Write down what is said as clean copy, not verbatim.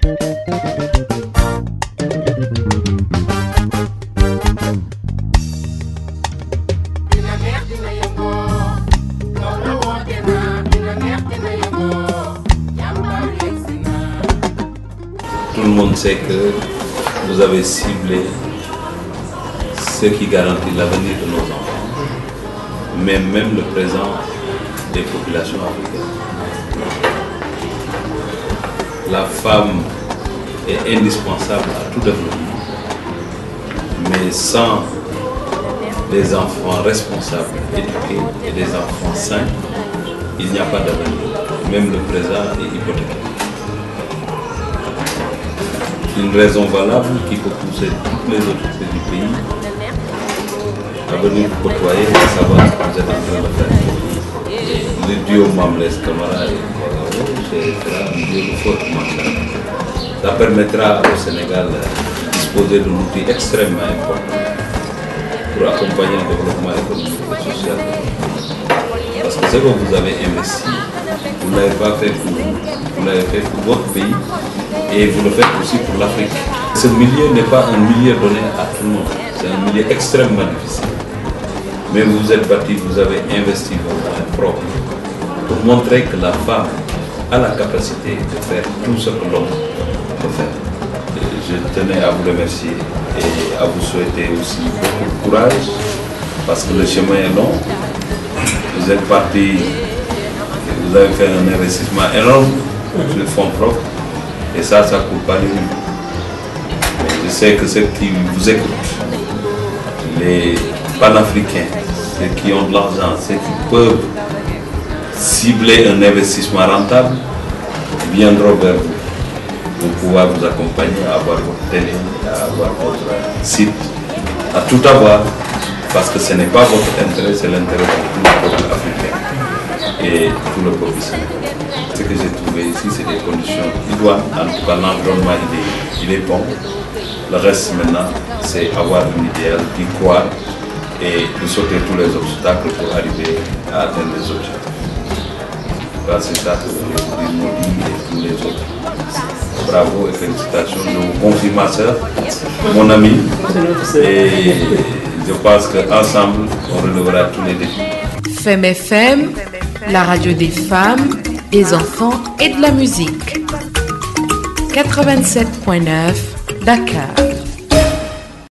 Tout le monde sait que vous avez ciblé ce qui garantit l'avenir de nos enfants, mais même le présent des populations africaines. La femme est indispensable à tout développement, mais sans des enfants responsables, éduqués et des enfants sains, il n'y a pas d'avenir. Même le présent est hypothéqué. Une raison valable qui peut pousser toutes les autorités du pays à venir vous côtoyer et savoir ce que vous êtes en train de faire. Le duo Mamles Camara et Kouagao, c'est un duo de forte marche. Ça permettra au Sénégal de disposer d'un outil extrêmement important pour accompagner le développement économique et social. Parce que ce que vous avez investi, vous ne l'avez pas fait pour vous, vous l'avez fait pour votre pays et vous le faites aussi pour l'Afrique. Ce milieu n'est pas un milieu donné à tout le monde, c'est un milieu extrêmement difficile. Mais vous vous êtes battu, vous avez investi vos moyens propres pour montrer que la femme a la capacité de faire tout ce que l'homme peut faire. Je tenais à vous remercier et à vous souhaiter aussi beaucoup de courage parce que le chemin est long. Vous êtes parti, vous avez fait un investissement énorme sur le fonds propre et ça ne coûte pas les rues. Je sais que ceux qui vous écoutent, les panafricains, ceux qui ont de l'argent, ceux qui peuvent cibler un investissement rentable, viendront vers vous pour pouvoir vous accompagner à avoir votre télé, à avoir votre site, à tout avoir, parce que ce n'est pas votre intérêt, c'est l'intérêt de tout le peuple africain et tout le peuple sénégalais. Ce que j'ai trouvé ici, c'est des conditions idoines. En tout cas, l'environnement, il est bon. Le reste maintenant, c'est avoir un idéal, d'y croire et de sauter tous les obstacles pour arriver à atteindre les objectifs. C'est ça que je voulais vous dire, Modi et tous les autres. Bravo et félicitations. Je vous confie ma soeur, mon ami, et je pense qu'ensemble, on relèvera tous les défis. Femme FM, la radio des femmes, des enfants et de la musique. 87.9 Dakar.